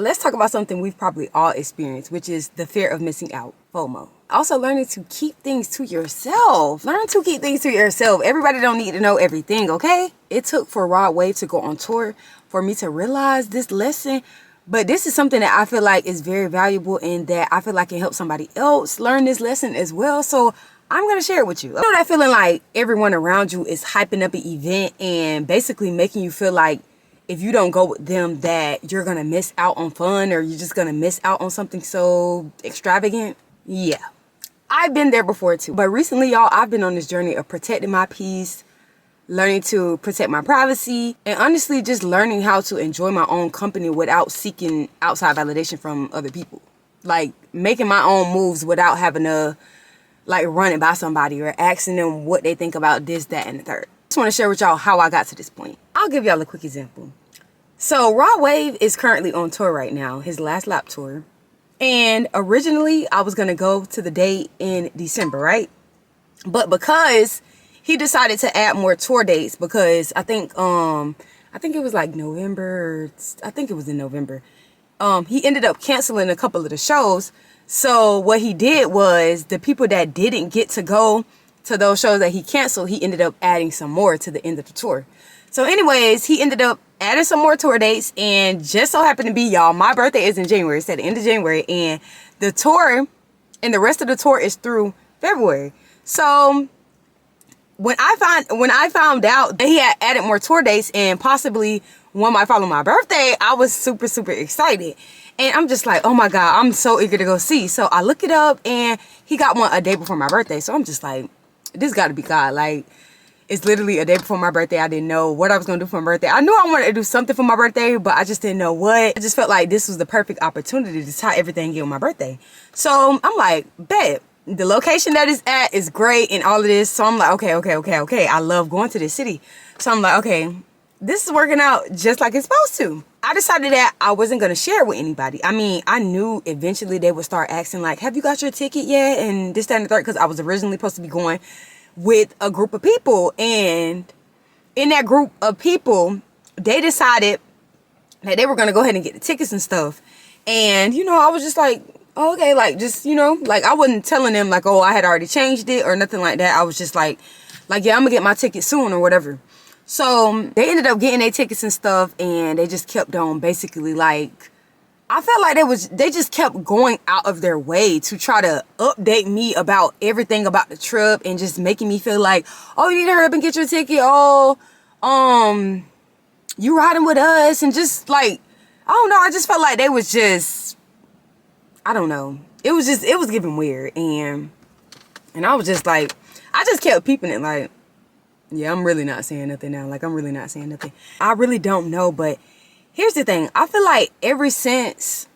Let's talk about something we've probably all experienced, which is the fear of missing out, FOMO. Also learning to keep things to yourself. Learn to keep things to yourself. Everybody don't need to know everything, okay? It took for Rod Wave to go on tour for me to realize this lesson. But this is something that I feel like is very valuable and that I feel like can help somebody else learn this lesson as well. So I'm going to share it with you. You know that feeling like everyone around you is hyping up an event and basically making you feel like if you don't go with them that you're going to miss out on fun or you're just going to miss out on something so extravagant? Yeah, I've been there before too. But recently, y'all, I've been on this journey of protecting my peace, learning to protect my privacy, and honestly just learning how to enjoy my own company without seeking outside validation from other people. Like making my own moves without having to like run it by somebody or asking them what they think about this, that, and the third. I just want to share with y'all how I got to this point. I'll give y'all a quick example. So Rod Wave is currently on tour right now, his last lap tour. And originally I was going to go to the date in December, right? But because he decided to add more tour dates, because I think it was like November, I think it was in November. He ended up canceling a couple of the shows. So what he did was the people that didn't get to go to those shows that he canceled, he ended up adding some more to the end of the tour. So anyways, he ended up adding some more tour dates, and just so happened to be, y'all, my birthday is in January. It's at the end of January, and the tour and the rest of the tour is through February. So when I found out that he had added more tour dates and possibly one might follow my birthday, I was super, super excited. And I'm just like, oh my God, I'm so eager to go see. So I look it up and he got one a day before my birthday. So I'm just like, this got to be God. Like, it's literally a day before my birthday. I didn't know what I was going to do for my birthday. I knew I wanted to do something for my birthday, but I just didn't know what. I just felt like this was the perfect opportunity to tie everything in with my birthday. So I'm like, bet. The location that it's at is great and all of this. So I'm like, okay. I love going to this city. So I'm like, okay, this is working out just like it's supposed to. I decided that I wasn't going to share it with anybody. I mean, I knew eventually they would start asking like, have you got your ticket yet? And this, that, and the third, because I was originally supposed to be going with a group of people, and in that group of people they decided that they were going to go ahead and get the tickets and stuff. And you know, I was just like, oh, okay, like, just, you know, like I wasn't telling them like, oh, I had already changed it or nothing like that. I was just like yeah, I'm gonna get my ticket soon or whatever. So they ended up getting their tickets and stuff, and they just kept on basically like, I felt like they just kept going out of their way to try to update me about everything about the trip and just making me feel like, oh, you need to hurry up and get your ticket. Oh, you riding with us, and just like, I don't know. I just felt like they was just, I don't know. It was giving weird. And I was just like, I just kept peeping it like, yeah, I'm really not saying nothing now. Like, I'm really not saying nothing. I really don't know, but here's the thing. I feel like ever since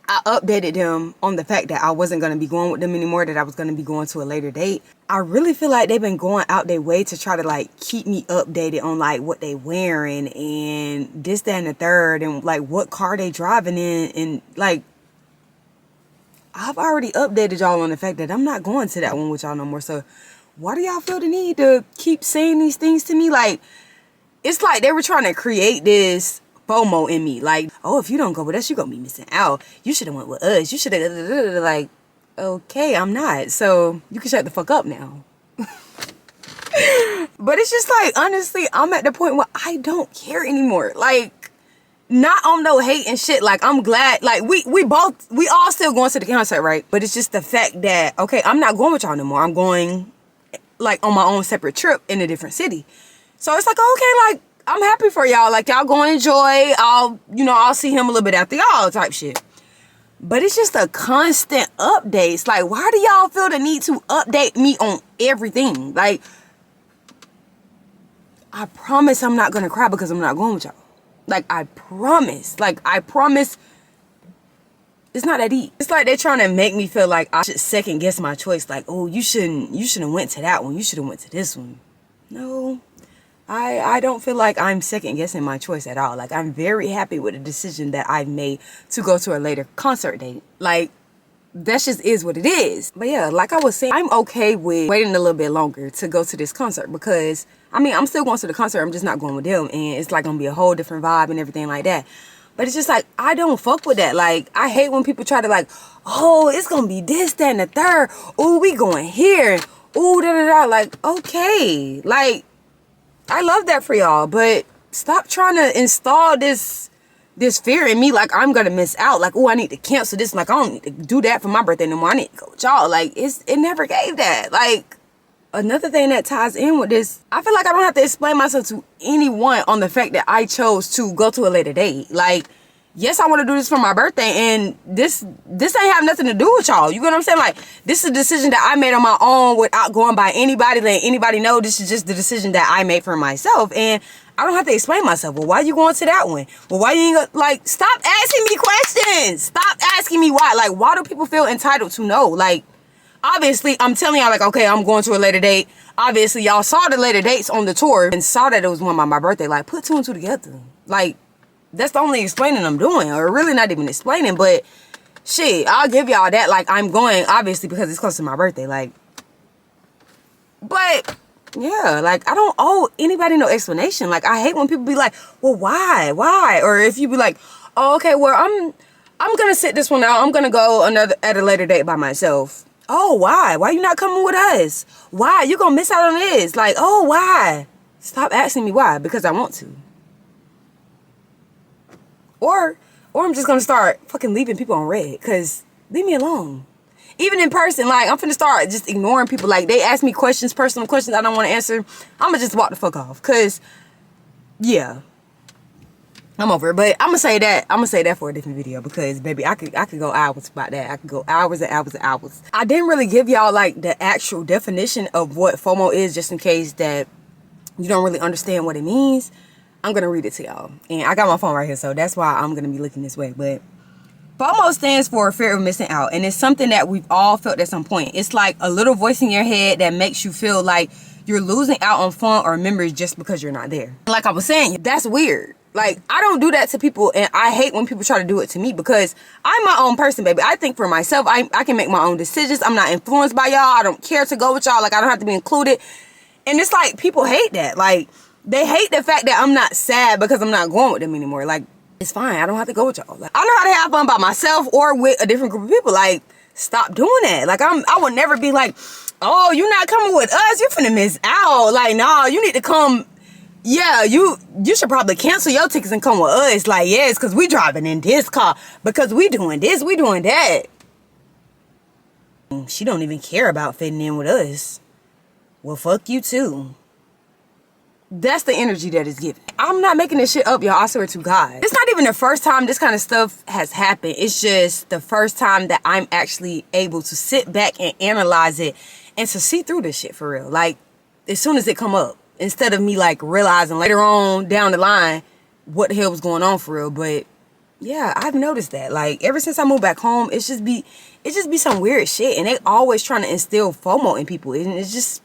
I updated them on the fact that I wasn't going to be going with them anymore, that I was going to be going to a later date, I really feel like they've been going out their way to try to like keep me updated on like what they wearing and this, that, and the third, and like what car they driving in. And like, I've already updated y'all on the fact that I'm not going to that one with y'all no more. So why do y'all feel the need to keep saying these things to me? Like, it's like they were trying to create this FOMO in me. Like, oh, if you don't go with us, you're going to be missing out. You should have went with us. You should have, like, okay, I'm not. So you can shut the fuck up now. But it's just like, honestly, I'm at the point where I don't care anymore. Like, not on no hate and shit. Like, I'm glad, like, we all still going to the concert, right? But it's just the fact that, okay, I'm not going with y'all no more. I'm going like on my own separate trip in a different city. So it's like, okay, like, I'm happy for y'all. Like, y'all go enjoy. I'll see him a little bit after y'all type shit. But it's just a constant updates. Like, why do y'all feel the need to update me on everything? Like, I promise I'm not going to cry because I'm not going with y'all. Like, I promise. Like, I promise it's not that deep. It's like they're trying to make me feel like I should second guess my choice. Like, oh, you shouldn't have went to that one. You should have went to this one. No, I don't feel like I'm second guessing my choice at all. Like, I'm very happy with the decision that I've made to go to a later concert date. Like, that just is what it is. But yeah, like I was saying, I'm okay with waiting a little bit longer to go to this concert because, I mean, I'm still going to the concert. I'm just not going with them. And it's like going to be a whole different vibe and everything like that. But But it's just like, I don't fuck with that. Like, I hate when people try to like, oh, it's gonna be this, that, and the third. Ooh, we going here. Ooh, da da da. Like, okay. Like, I love that for y'all, but stop trying to install this fear in me, like I'm gonna miss out. Like, oh, I need to cancel this. Like, I don't need to do that for my birthday no more. I need to go with y'all. Like, it never gave that. Like, another thing that ties in with this, I feel like I don't have to explain myself to anyone on the fact that I chose to go to a later date. Like, yes, I want to do this for my birthday, and this ain't have nothing to do with y'all. You get what I'm saying? Like, this is a decision that I made on my own without going by anybody, letting anybody know. This is just the decision that I made for myself, and I don't have to explain myself. Well, why you going to that one? Well, why you ain't like, stop asking me questions. Stop asking me why. Like, why do people feel entitled to know? Like, obviously, I'm telling y'all, like, okay, I'm going to a later date. Obviously, y'all saw the later dates on the tour and saw that it was one by my birthday. Like, put two and two together. Like, that's the only explaining I'm doing, or really not even explaining, but shit, I'll give y'all that. Like, I'm going, obviously, because it's close to my birthday. Like, but yeah, like, I don't owe anybody no explanation. Like, I hate when people be like, well, why? Or if you be like, oh, okay, well, I'm gonna sit this one out. I'm gonna go at a later date by myself. Oh, why? Why you not coming with us? Why? You gonna miss out on this? Like, oh, why? Stop asking me why, because I want to. Or I'm just gonna start fucking leaving people on red, because leave me alone. Even in person, like, I'm finna start just ignoring people. Like, they ask me questions, personal questions I don't want to answer. I'ma just walk the fuck off, because, yeah. I'm over it. But I'm gonna say that for a different video, because baby, I could go hours about that. I could go hours and hours and hours. I didn't really give y'all like the actual definition of what FOMO is, just in case that you don't really understand what it means. I'm gonna read it to y'all. And I got my phone right here, so that's why I'm gonna be looking this way. But FOMO stands for fear of missing out, and it's something that we've all felt at some point. It's like a little voice in your head that makes you feel like you're losing out on fun or memories just because you're not there. Like I was saying, that's weird. Like, I don't do that to people, and I hate when people try to do it to me, because I'm my own person, baby. I think for myself. I can make my own decisions. I'm not influenced by y'all. I don't care to go with y'all. Like, I don't have to be included. And it's like, people hate that. Like, they hate the fact that I'm not sad because I'm not going with them anymore. Like, it's fine. I don't have to go with y'all. Like, I know how to have fun by myself or with a different group of people. Like, stop doing that. Like, I would never be like, oh, you're not coming with us. You're finna miss out. Like, no, you need to come. Yeah, you should probably cancel your tickets and come with us. Like, yes, because we driving in this car. Because we doing this, we doing that. She don't even care about fitting in with us. Well, fuck you too. That's the energy that is given. I'm not making this shit up, y'all. I swear to God. It's not even the first time this kind of stuff has happened. It's just the first time that I'm actually able to sit back and analyze it and to see through this shit for real. Like, as soon as it come up. Instead of me like realizing later on down the line what the hell was going on for real. But yeah, I've noticed that. Like, ever since I moved back home, it just be some weird shit. And they always trying to instill FOMO in people. And it's just,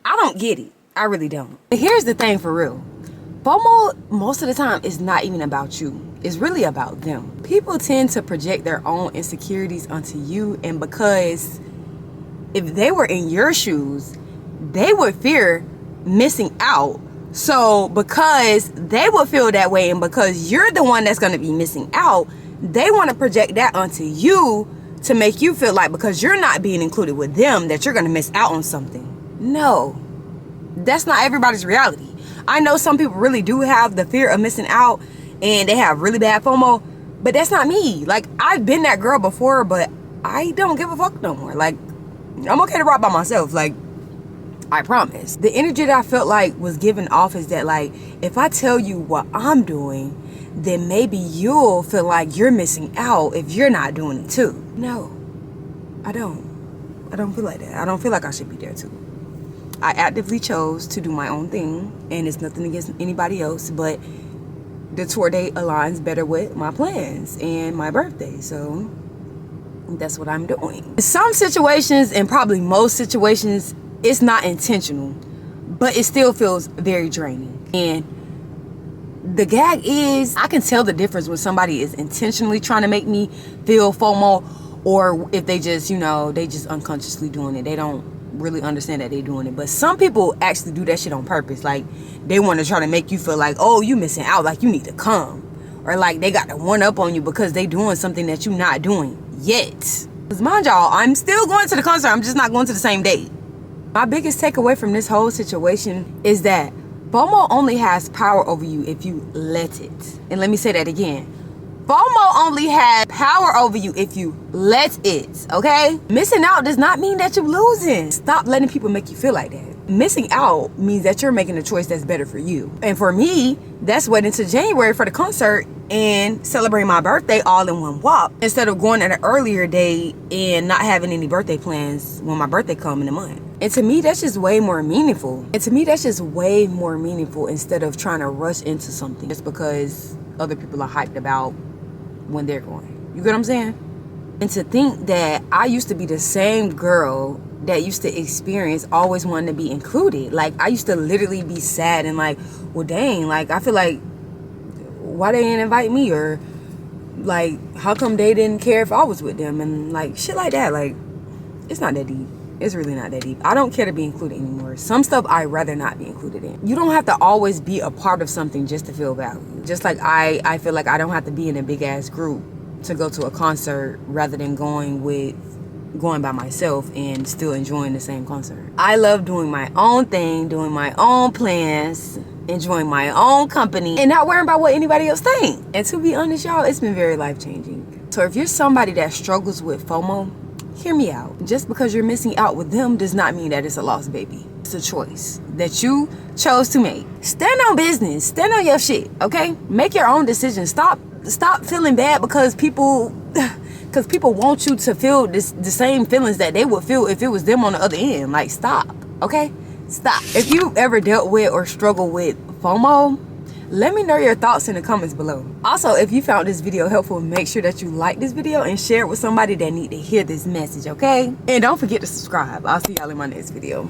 I don't get it. I really don't. But here's the thing for real. FOMO, most of the time, is not even about you. It's really about them. People tend to project their own insecurities onto you. And because if they were in your shoes, they would fear missing out. So because they would feel that way, and because you're the one that's going to be missing out, they want to project that onto you to make you feel like because you're not being included with them that you're going to miss out on something. No, that's not everybody's reality. I know some people really do have the fear of missing out and they have really bad FOMO, but that's not me. Like, I've been that girl before, but I don't give a fuck no more. Like, I'm okay to rock by myself. Like, I promise. The energy that I felt like was given off is that, like, if I tell you what I'm doing, then maybe you'll feel like you're missing out if you're not doing it too. No, I don't. I don't feel like that. I don't feel like I should be there too. I actively chose to do my own thing, and it's nothing against anybody else, but the tour date aligns better with my plans and my birthday, so that's what I'm doing. In some situations, and probably most situations, it's not intentional, but it still feels very draining. And the gag is, I can tell the difference when somebody is intentionally trying to make me feel FOMO, or if they just, they just unconsciously doing it. They don't really understand that they're doing it. But some people actually do that shit on purpose. Like, they want to try to make you feel like, oh, you missing out, like you need to come. or like they got the one up on you because they doing something that you're not doing yet. Because mind y'all, I'm still going to the concert. I'm just not going to the same date. My biggest takeaway from this whole situation is that FOMO only has power over you if you let it. And let me say that again. FOMO only has power over you if you let it, okay? Missing out does not mean that you're losing. Stop letting people make you feel like that. Missing out means that you're making a choice that's better for you. And for me, that's waiting until January for the concert and celebrating my birthday all in one whop, instead of going at an earlier date and not having any birthday plans when my birthday come in a month. And to me, that's just way more meaningful. Instead of trying to rush into something just because other people are hyped about when they're going. You get what I'm saying? And to think that I used to be the same girl that used to experience always wanting to be included. Like, I used to literally be sad and like, well, dang, like, I feel like, why they didn't invite me? Or like, how come they didn't care if I was with them? And like, shit like that. Like, it's not that deep. It's really not that deep. I don't care to be included anymore. Some stuff I'd rather not be included in. You don't have to always be a part of something just to feel valued. Just like I feel like I don't have to be in a big ass group to go to a concert rather than going by myself and still enjoying the same concert. I love doing my own thing, doing my own plans, enjoying my own company, and not worrying about what anybody else thinks. And to be honest, y'all, it's been very life-changing. So if you're somebody that struggles with FOMO, hear me out. Just because you're missing out with them does not mean that it's a loss, baby. It's a choice that you chose to make. Stand on business. Stand on your shit, okay? Make your own decisions. Stop feeling bad because people want you to feel the same feelings that they would feel if it was them on the other end. Like, stop, okay? Stop. If you've ever dealt with or struggled with FOMO, let me know your thoughts in the comments below. Also, if you found this video helpful, make sure that you like this video and share it with somebody that need to hear this message, okay? And don't forget to subscribe. I'll see y'all in my next video.